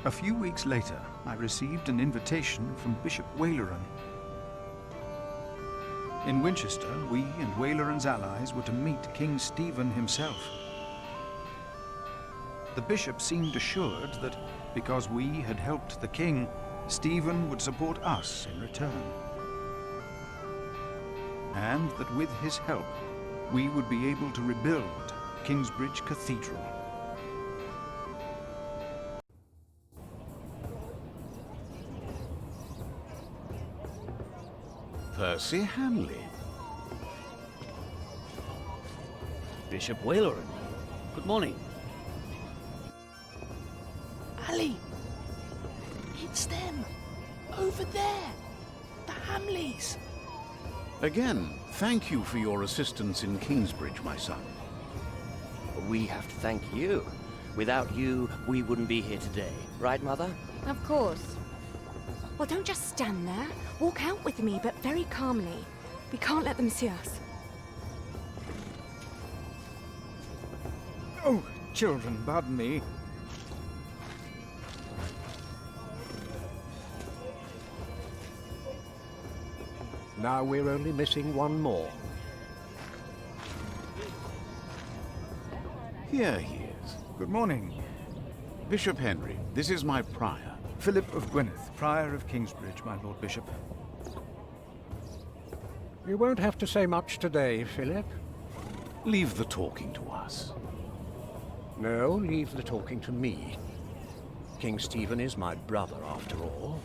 A few weeks later, I received an invitation from Bishop Waleran. In Winchester, we and Waleran's allies were to meet King Stephen himself. The bishop seemed assured that because we had helped the king, Stephen would support us in return. And that with his help, we would be able to rebuild Kingsbridge Cathedral. Percy Hamley. Bishop Waleran. Good morning. Ali! It's them! Over there! The Hamleys! Again, thank you for your assistance in Kingsbridge, my son. We have to thank you. Without you, we wouldn't be here today. Right, Mother? Of course. Well, don't just stand there. Walk out with me, but very calmly. We can't let them see us. Oh, children, pardon me. Now we're only missing one more. Here he is. Good morning. Bishop Henry, this is my prior. Philip of Gwynedd, Prior of Kingsbridge, my Lord Bishop. You won't have to say much today, Philip. Leave the talking to us. No, leave the talking to me. King Stephen is my brother, after all.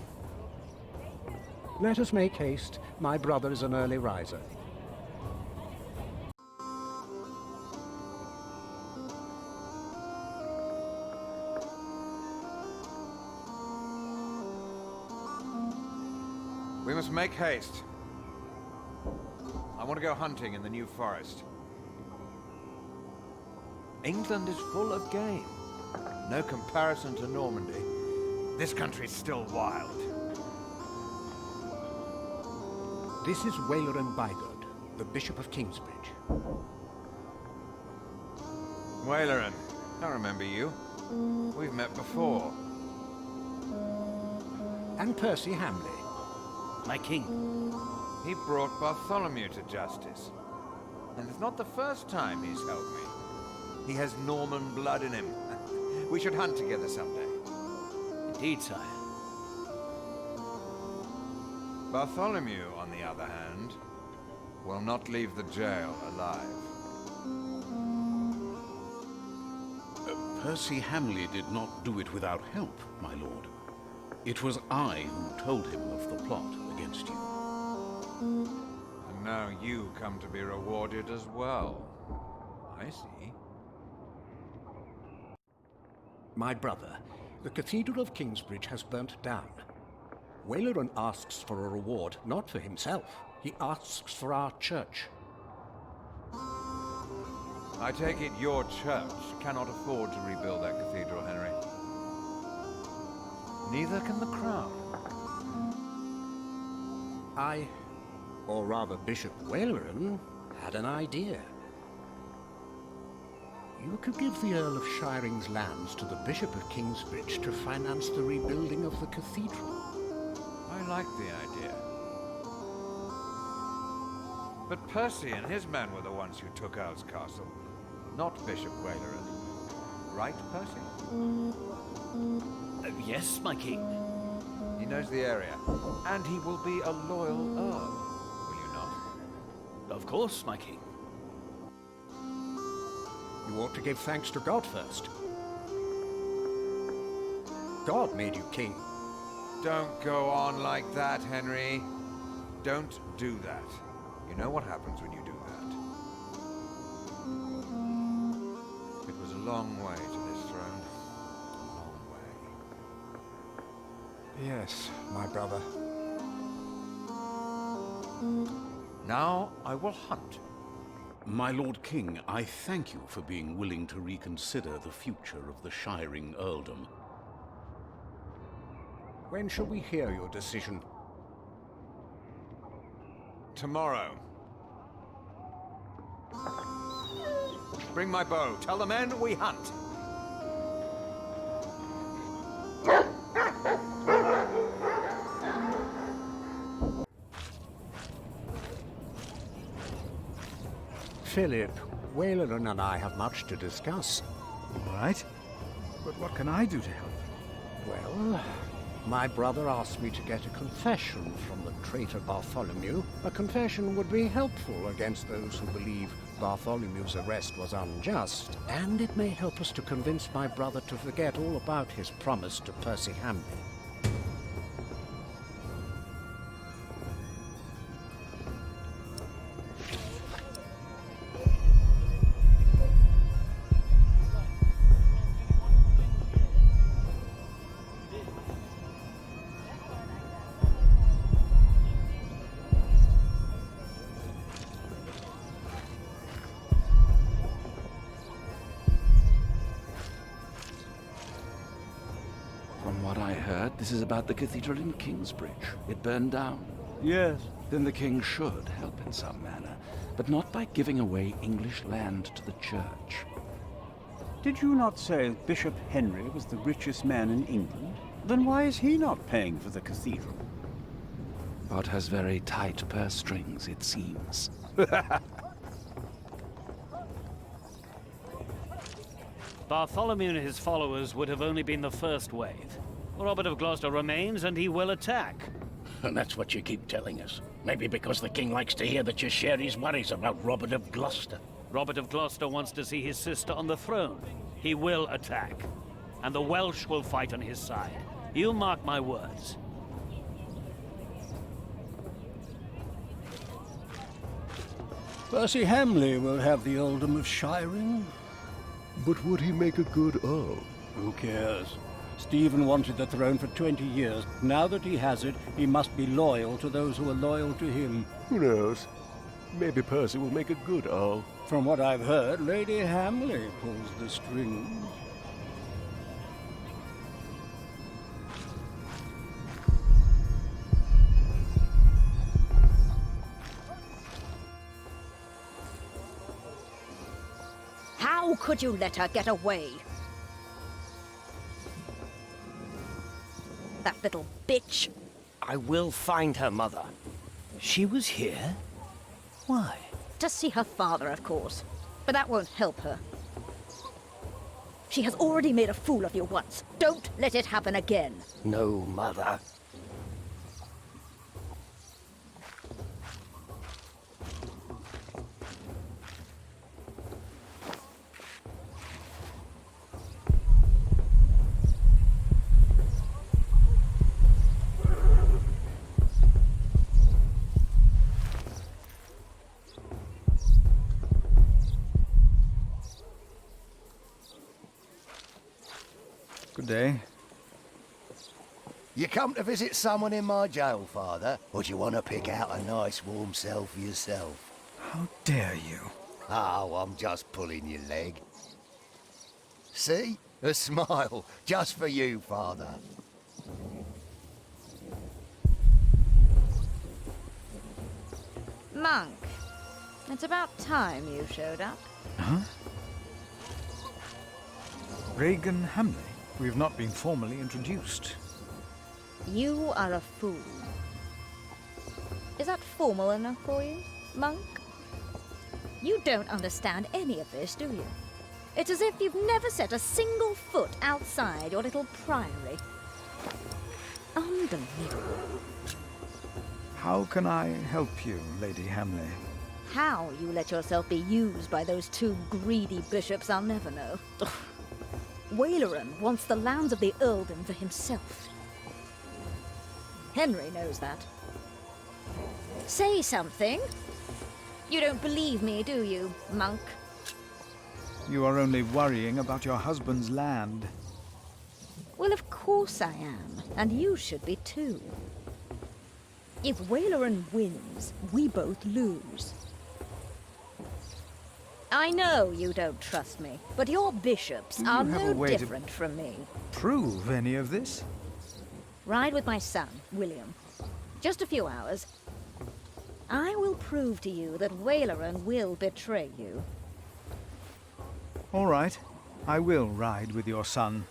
Let us make haste. My brother is an early riser. We must make haste. I want to go hunting in the New Forest. England is full of game. No comparison to Normandy. This country's still wild. This is Waleran Bygod, the Bishop of Kingsbridge. Waleran, I remember you. We've met before. And Percy Hamley. My king. He brought Bartholomew to justice. And it's not the first time he's helped me. He has Norman blood in him. We should hunt together someday. Indeed, sire. Bartholomew, on the other hand, will not leave the jail alive. Percy Hamley did not do it without help, my lord. It was I who told him of the plot against you. And now you come to be rewarded as well. I see. My brother, the Cathedral of Kingsbridge has burnt down. Waleran asks for a reward, not for himself. He asks for our church. I take it your church cannot afford to rebuild that cathedral, Henry. Neither can the crown. I, or rather Bishop Waleran, had an idea. You could give the Earl of Shiring's lands to the Bishop of Kingsbridge to finance the rebuilding of the cathedral. I like the idea. But Percy and his men were the ones who took Earl's Castle, not Bishop Waleran. Right, Percy? Yes, my king. He knows the area, and he will be a loyal Earl, will you not? Of course, my king. You ought to give thanks to God first. God made you king. Don't go on like that, Henry. Don't do that. You know what happens when you do that. It was a long way to this throne. A long way. Yes, my brother. Now I will hunt. My Lord King, I thank you for being willing to reconsider the future of the Shiring earldom. When shall we hear your decision? Tomorrow. Bring my bow. Tell the men we hunt. Philip, Wayland and I have much to discuss. All right. But what can I do to help? Well, my brother asked me to get a confession from the traitor Bartholomew. A confession would be helpful against those who believe Bartholomew's arrest was unjust, and it may help us to convince my brother to forget all about his promise to Percy Hamley. From what I heard, this is about the cathedral in Kingsbridge. It burned down. Yes. Then the king should help in some manner, but not by giving away English land to the church. Did you not say Bishop Henry was the richest man in England? Then why is he not paying for the cathedral? God has very tight purse strings, it seems. Bartholomew and his followers would have only been the first wave. Robert of Gloucester remains, and he will attack. And that's what you keep telling us. Maybe because the king likes to hear that you share his worries about Robert of Gloucester. Robert of Gloucester wants to see his sister on the throne. He will attack. And the Welsh will fight on his side. You mark my words. Percy Hamley will have the earldom of Shiring. But would he make a good Earl? Who cares? Stephen wanted the throne for 20 years. Now that he has it, he must be loyal to those who are loyal to him. Who knows? Maybe Percy will make a good Earl. From what I've heard, Lady Hamley pulls the strings. How could you let her get away? That little bitch. I will find her, Mother. She was here? Why? To see her father, of course. But that won't help her. She has already made a fool of you once. Don't let it happen again. No, Mother. Good day. You come to visit someone in my jail, Father? Or do you want to pick out a nice warm cell for yourself? How dare you? Oh, I'm just pulling your leg. See? A smile, just for you, Father. Monk, it's about time you showed up. Huh? Regan Hamley? We've not been formally introduced. You are a fool. Is that formal enough for you, Monk? You don't understand any of this, do you? It's as if you've never set a single foot outside your little priory. Unbelievable. How can I help you, Lady Hamley? How you let yourself be used by those two greedy bishops, I'll never know. Waleran wants the lands of the earldom for himself. Henry knows that. Say something. You don't believe me, do you, Monk? You are only worrying about your husband's land. Well, of course I am, and you should be too. If Waleran wins, we both lose. I know you don't trust me, but your bishops are no different from me. Prove any of this? Ride with my son, William. Just a few hours. I will prove to you that Waleran will betray you. All right. I will ride with your son,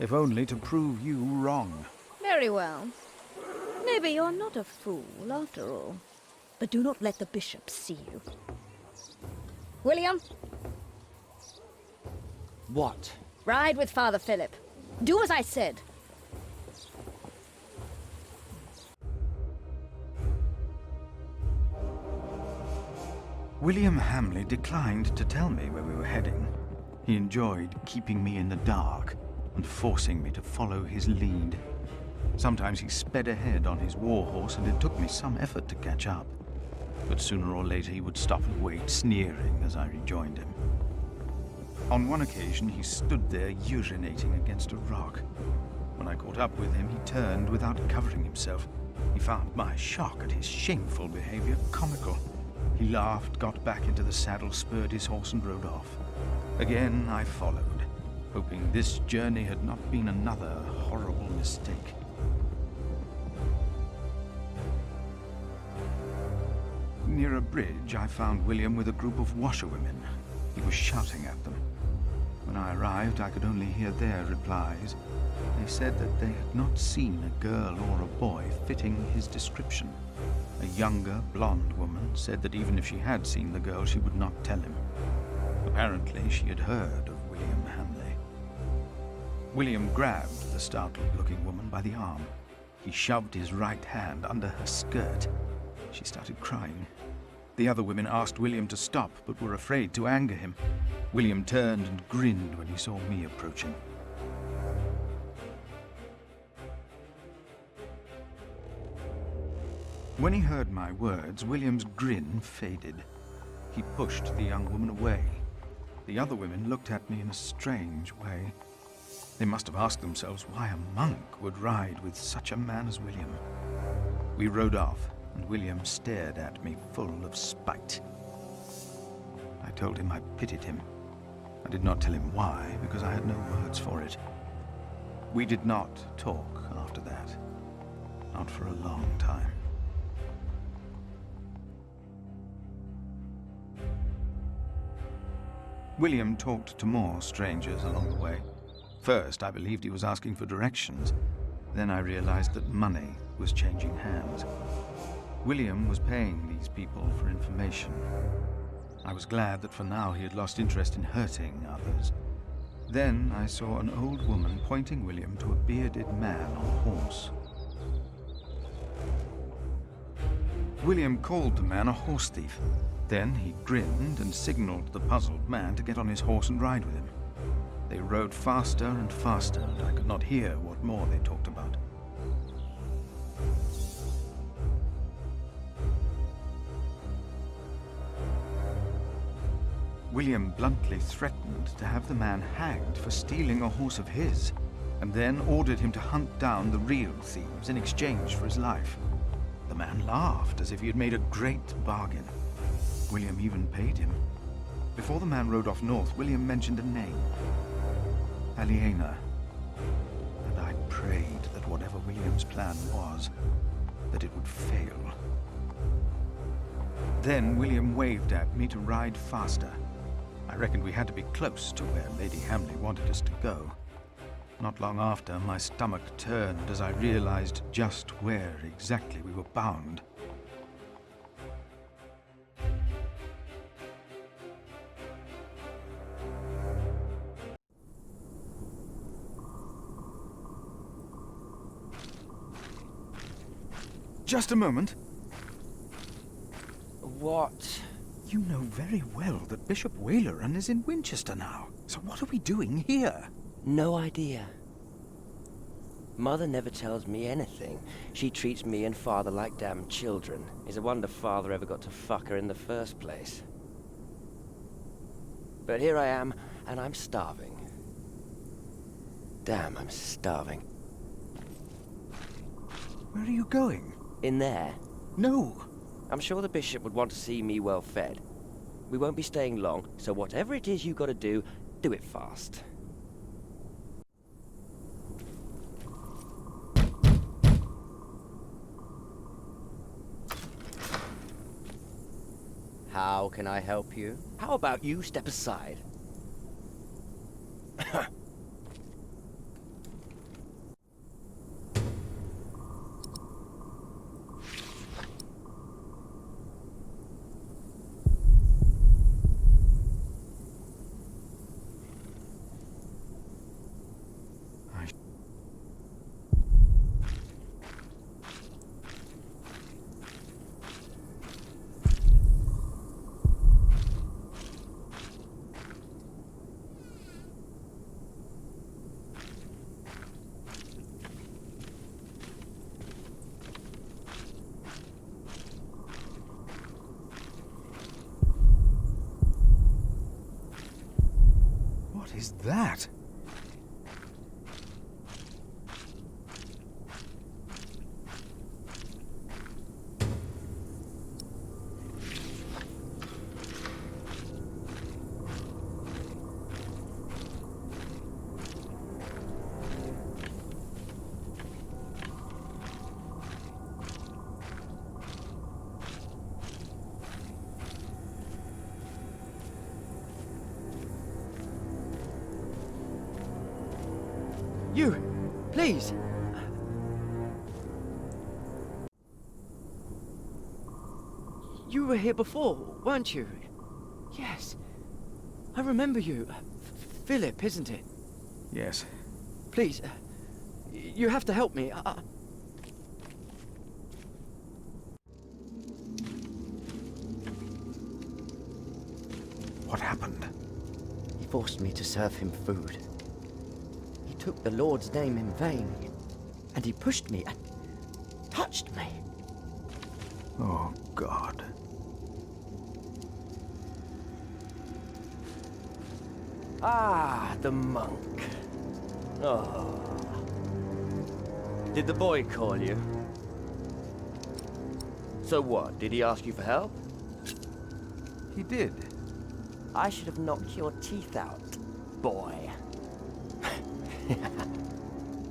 if only to prove you wrong. Very well. Maybe you're not a fool, after all. But do not let the bishops see you. William, What? ride with Father Philip. Do as I said. William Hamley declined to tell me where we were heading. He enjoyed keeping me in the dark and forcing me to follow his lead. Sometimes he sped ahead on his warhorse, and it took me some effort to catch up. But sooner or later he would stop and wait, sneering as I rejoined him. On one occasion he stood there urinating against a rock. When I caught up with him, he turned without covering himself. He found my shock at his shameful behavior comical. He laughed, got back into the saddle, spurred his horse, and rode off. Again I followed, hoping this journey had not been another horrible mistake. Near a bridge, I found William with a group of washerwomen. He was shouting at them. When I arrived, I could only hear their replies. They said that they had not seen a girl or a boy fitting his description. A younger, blonde woman said that even if she had seen the girl, she would not tell him. Apparently, she had heard of William Hamley. William grabbed the startled-looking woman by the arm. He shoved his right hand under her skirt. She started crying. The other women asked William to stop, but were afraid to anger him. William turned and grinned when he saw me approaching. When he heard my words, William's grin faded. He pushed the young woman away. The other women looked at me in a strange way. They must have asked themselves why a monk would ride with such a man as William. We rode off, and William stared at me full of spite. I told him I pitied him. I did not tell him why, because I had no words for it. We did not talk after that. Not for a long time. William talked to more strangers along the way. First, I believed he was asking for directions. Then I realized that money was changing hands. William was paying these people for information. I was glad that for now he had lost interest in hurting others. Then I saw an old woman pointing William to a bearded man on a horse. William called the man a horse thief. Then he grinned and signaled the puzzled man to get on his horse and ride with him. They rode faster and faster, and I could not hear what more they talked about. William bluntly threatened to have the man hanged for stealing a horse of his, and then ordered him to hunt down the real thieves in exchange for his life. The man laughed as if he had made a great bargain. William even paid him. Before the man rode off north, William mentioned a name. Aliena. And I prayed that whatever William's plan was, that it would fail. Then William waved at me to ride faster. I reckoned we had to be close to where Lady Hamley wanted us to go. Not long after, my stomach turned as I realized just where exactly we were bound. Just a moment. What? You know very well that Bishop Waleran is in Winchester now. So what are we doing here? No idea. Mother never tells me anything. She treats me and Father like damn children. It's a wonder Father ever got to fuck her in the first place. But here I am, and I'm starving. Damn, I'm starving. Where are you going? In there. No. I'm sure the bishop would want to see me well fed. We won't be staying long, so whatever it is you gotta do it fast. How can I help you? How about you step aside? is that? You! Please! You were here before, weren't you? Yes. I remember you. Philip, isn't it? Yes. Please, you have to help me. What happened? He forced me to serve him food. He took the Lord's name in vain, and he pushed me and touched me. Oh, God. Ah, the monk. Oh. Did the boy call you? So what, did he ask you for help? He did. I should have knocked your teeth out, boy.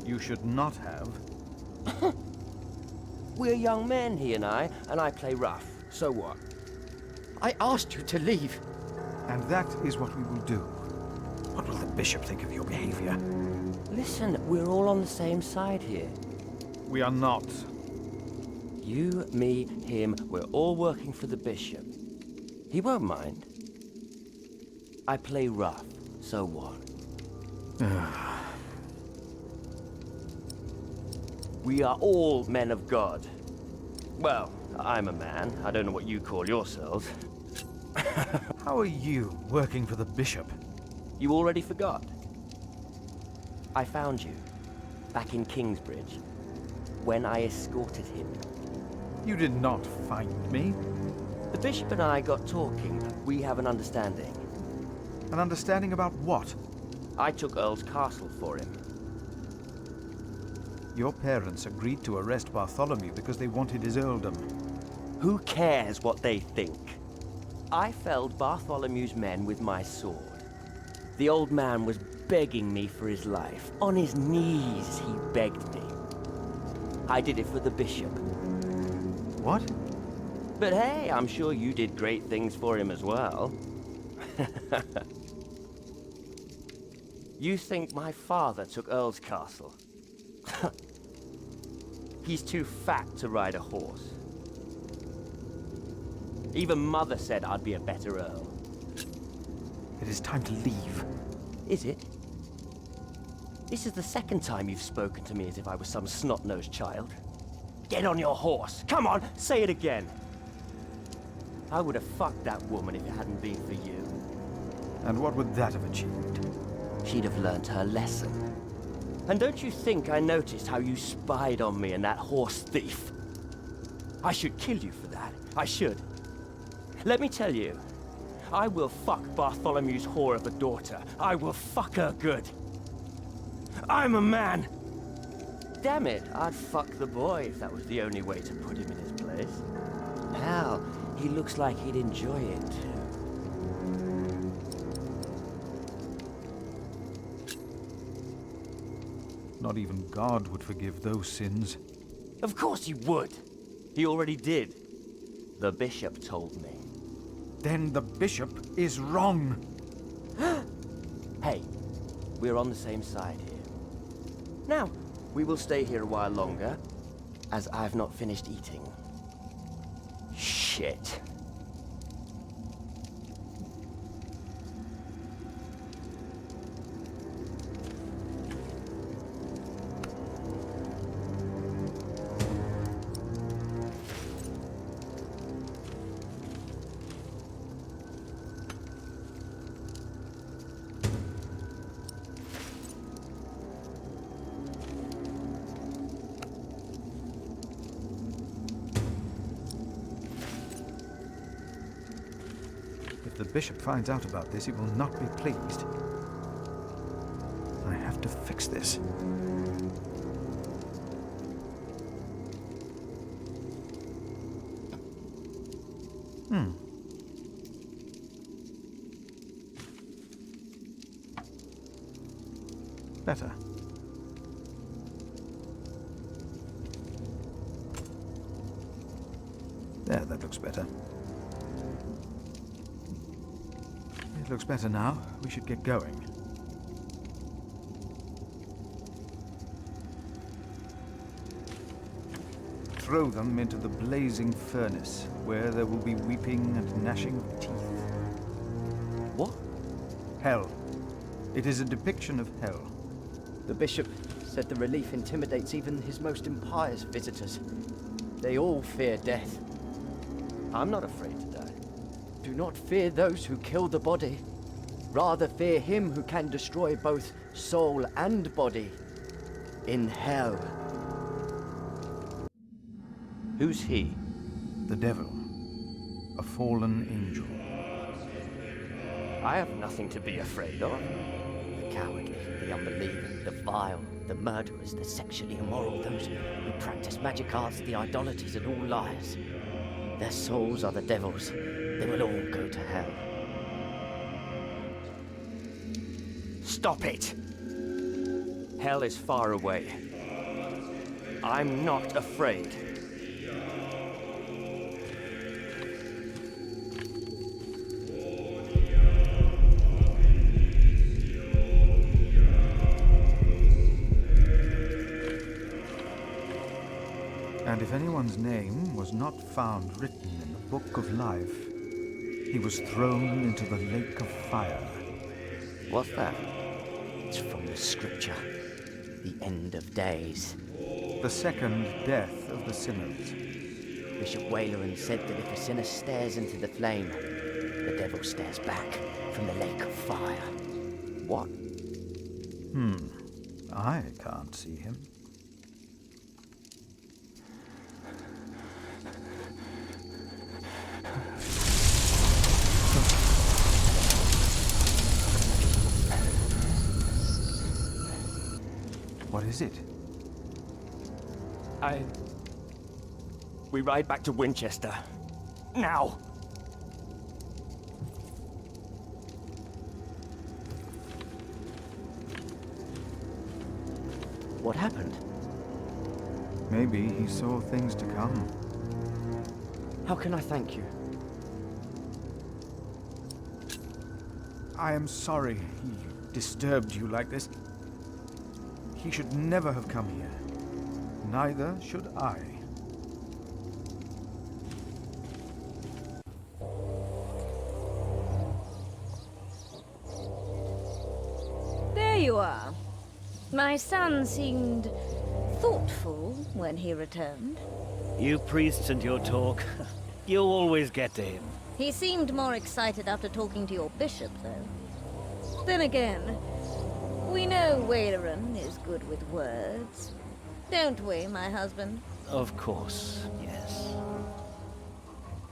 You should not have. We're young men, he and I play rough. So what? I asked you to leave. And that is what we will do. What will the bishop think of your behavior? Listen, we're all on the same side here. We are not. You, me, him, we're all working for the bishop. He won't mind. I play rough, so what? We are all men of God. Well, I'm a man. I don't know what you call yourselves. How are you working for the bishop? You already forgot. I found you, back in Kingsbridge, when I escorted him. You did not find me. The bishop and I got talking. We have an understanding. An understanding about what? I took Earl's castle for him. Your parents agreed to arrest Bartholomew because they wanted his earldom. Who cares what they think? I felled Bartholomew's men with my sword. The old man was begging me for his life. On his knees, he begged me. I did it for the bishop. What? But hey, I'm sure you did great things for him as well. You think my father took Earl's castle? He's too fat to ride a horse. Even Mother said I'd be a better Earl. It is time to leave. Is it? This is the second time you've spoken to me as if I was some snot-nosed child. Get on your horse! Come on, say it again! I would have fucked that woman if it hadn't been for you. And what would that have achieved? She'd have learnt her lesson. And don't you think I noticed how you spied on me and that horse thief? I should kill you for that. I should. Let me tell you, I will fuck Bartholomew's whore of a daughter. I will fuck her good. I'm a man! Damn it, I'd fuck the boy if that was the only way to put him in his place. Hell, he looks like he'd enjoy it too. Not even God would forgive those sins. Of course he would. He already did. The bishop told me. Then the bishop is wrong. Hey, we're on the same side here. Now, we will stay here a while longer, as I've not finished eating. Shit. If the bishop finds out about this, he will not be pleased. to fix this. Better. There, that looks better. It looks better now. We should get going. Throw them into the blazing furnace, where there will be weeping and gnashing of teeth. What? Hell. It is a depiction of hell. The bishop said the relief intimidates even his most impious visitors. They all fear death. I'm not afraid to die. Do not fear those who kill the body. Rather fear him who can destroy both soul and body in hell. Who's he? The devil. A fallen angel. I have nothing to be afraid of. The cowardly, the unbelieving, the vile, the murderers, the sexually immoral, those who practice magic arts, the idolaters, and all liars. Their souls are the devil's. They will all go to hell. Stop it! Hell is far away. I'm not afraid. And if anyone's name was not found written in the Book of Life, he was thrown into the lake of fire. What's that? It's from the scripture. The end of days. The second death of the sinners. Bishop Waleran said that if a sinner stares into the flame, the devil stares back from the lake of fire. What? I can't see him. What is it? We ride back to Winchester. Now! What happened? Maybe he saw things to come. How can I thank you? I am sorry he disturbed you like this. He should never have come here. Neither should I. There you are. My son seemed thoughtful when he returned. You priests and your talk. You'll always get to him. He seemed more excited after talking to your bishop, though. Then again, we know Waleran is good with words. Don't we, my husband? Of course, yes.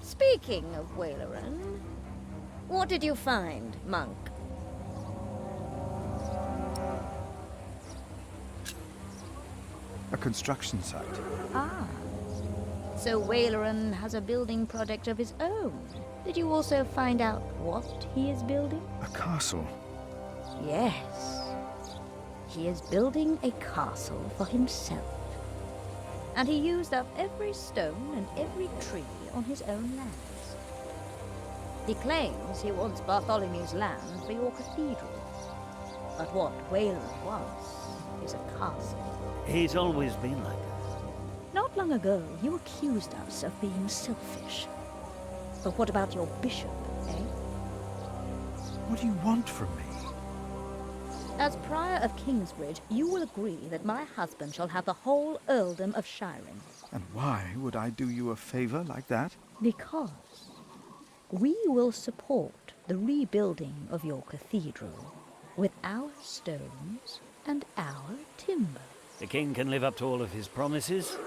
Speaking of Waleran, what did you find, monk? A construction site. Ah. So Waleran has a building project of his own. Did you also find out what he is building? A castle. Yes. He is building a castle for himself. And he used up every stone and every tree on his own lands. He claims he wants Bartholomew's land for your cathedral. But what Waleran wants is a castle. He's always been like that. Not long ago, you accused us of being selfish. But what about your bishop, eh? What do you want from me? As Prior of Kingsbridge, you will agree that my husband shall have the whole earldom of Shiren. And why would I do you a favor like that? Because we will support the rebuilding of your cathedral with our stones and our timber. The king can live up to all of his promises,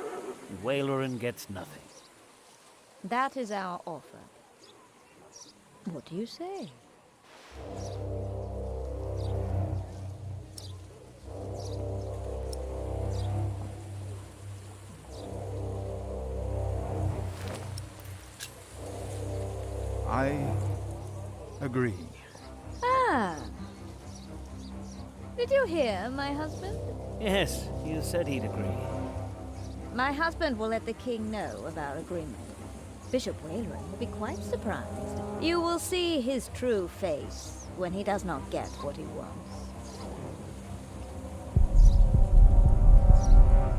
and Waleran gets nothing. That is our offer. What do you say? Agree. Ah. Did you hear, my husband? Yes, you said he'd agree. My husband will let the king know of our agreement. Bishop Wayland will be quite surprised. You will see his true face when he does not get what he wants.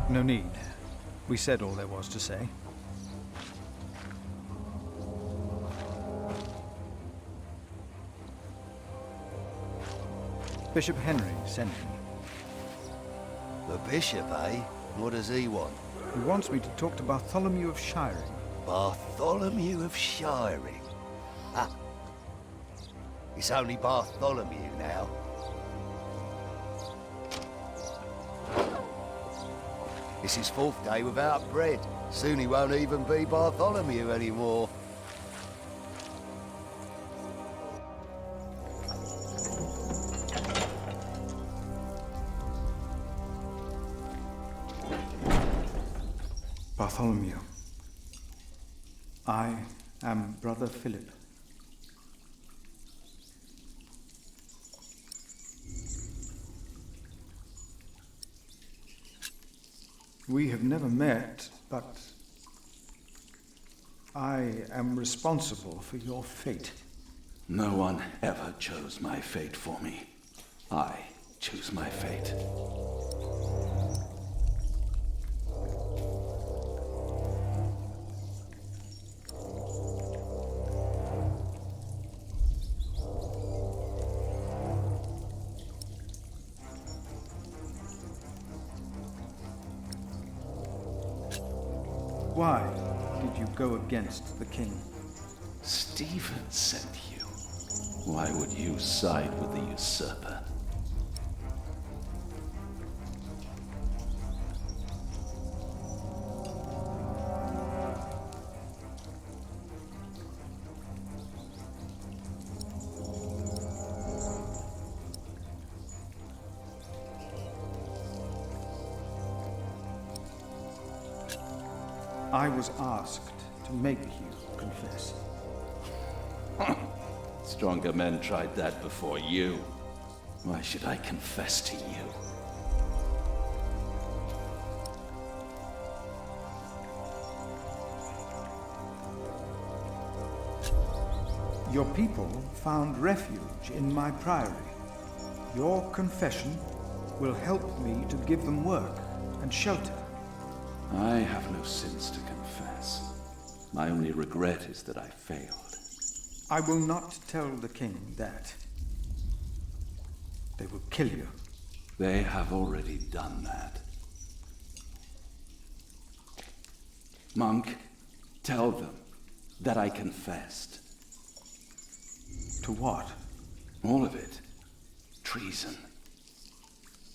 No need. We said all there was to say. Bishop Henry sent me. The bishop, eh? What does he want? He wants me to talk to Bartholomew of Shiring. Bartholomew of Shiring? Ah. It's only Bartholomew now. It's his 4th day without bread. Soon he won't even be Bartholomew anymore. Bartholomew, I am Brother Philip. We have never met, but I am responsible for your fate. No one ever chose my fate for me. I choose my fate. Why did you go against the king? Stephen sent you. Why would you side with the usurper? I was asked to make you confess. Stronger men tried that before you. Why should I confess to you? Your people found refuge in my priory. Your confession will help me to give them work and shelter. I have no sins to confess. My only regret is that I failed. I will not tell the king that. They will kill you. They have already done that. Monk, tell them that I confessed. To what? All of it. Treason.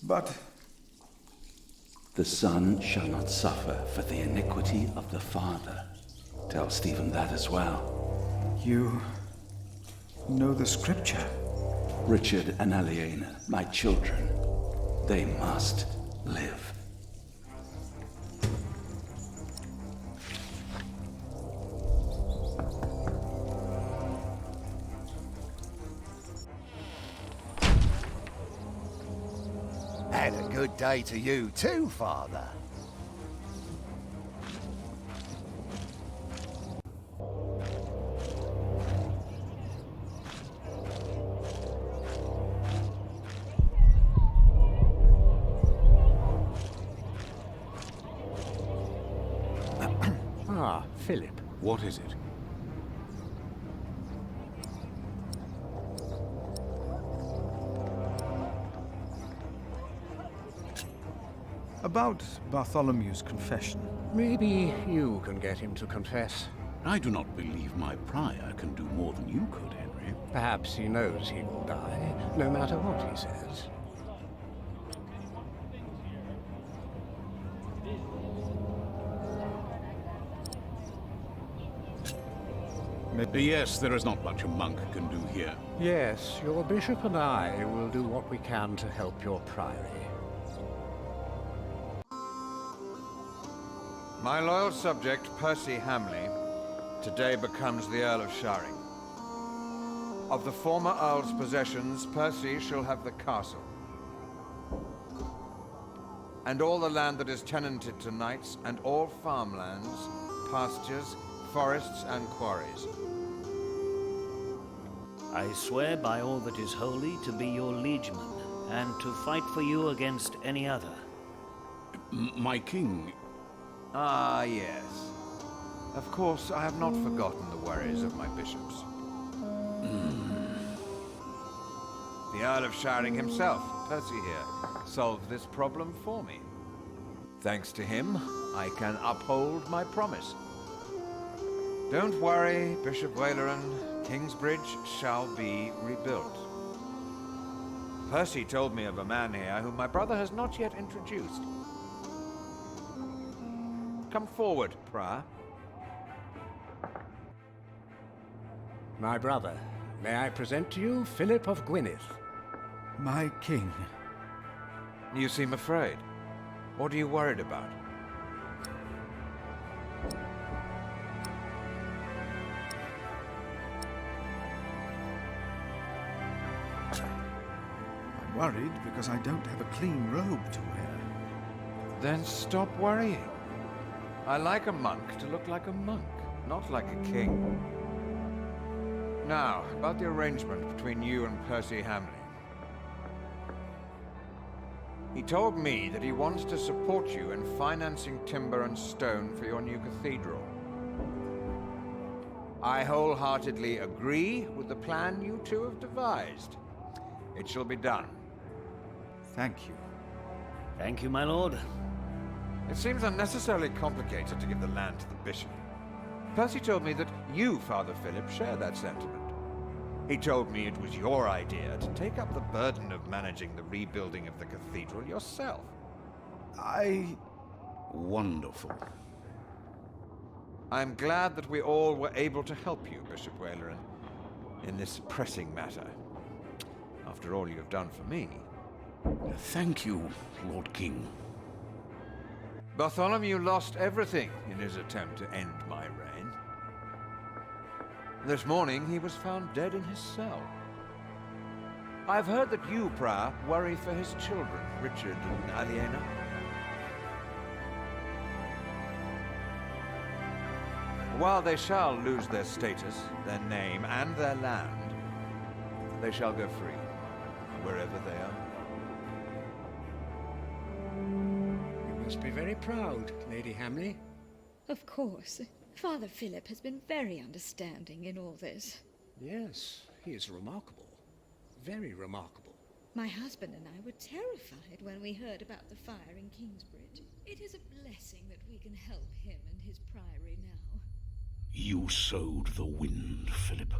But... The son shall not suffer for the iniquity of the father. Tell Stephen that as well. You know the scripture? Richard and Aliena, my children, they must live. And a good day to you too, Father. Ah, Philip. What is it? About Bartholomew's confession. Maybe you can get him to confess. I do not believe my prior can do more than you could, Henry. Perhaps he knows he will die, no matter what he says. Yes, there is not much a monk can do here. Yes, your bishop and I will do what we can to help your priory. My loyal subject, Percy Hamley, today becomes the Earl of Shiring. Of the former Earl's possessions, Percy shall have the castle. And all the land that is tenanted to knights, and all farmlands, pastures, forests, and quarries. I swear by all that is holy to be your liegeman, and to fight for you against any other. My king... Ah, yes. Of course, I have not forgotten the worries of my bishops. The Earl of Shiring himself, Percy here, solved this problem for me. Thanks to him, I can uphold my promise. Don't worry, Bishop Waleran. Kingsbridge shall be rebuilt. Percy told me of a man here whom my brother has not yet introduced. Come forward, Prior. My brother, may I present to you Philip of Gwynedd? My king. You seem afraid. What are you worried about? I'm worried because I don't have a clean robe to wear. Then stop worrying. I like a monk to look like a monk, not like a king. Now, about the arrangement between you and Percy Hamley. He told me that he wants to support you in financing timber and stone for your new cathedral. I wholeheartedly agree with the plan you two have devised. It shall be done. Thank you. Thank you, my lord. It seems unnecessarily complicated to give the land to the bishop. Percy told me that you, Father Philip, share that sentiment. He told me it was your idea to take up the burden of managing the rebuilding of the cathedral yourself. Wonderful. I'm glad that we all were able to help you, Bishop Waleran, in this pressing matter. After all you have done for me. Thank you, Lord King. Bartholomew lost everything in his attempt to end my reign. This morning he was found dead in his cell. I've heard that you, Prior, worry for his children, Richard and Aliena. While they shall lose their status, their name, and their land, they shall go free, wherever they are. You must be very proud, Lady Hamley. Of course. Father Philip has been very understanding in all this. Yes, he is remarkable. Very remarkable. My husband and I were terrified when we heard about the fire in Kingsbridge. It is a blessing that we can help him and his priory now. You sowed the wind, Philip.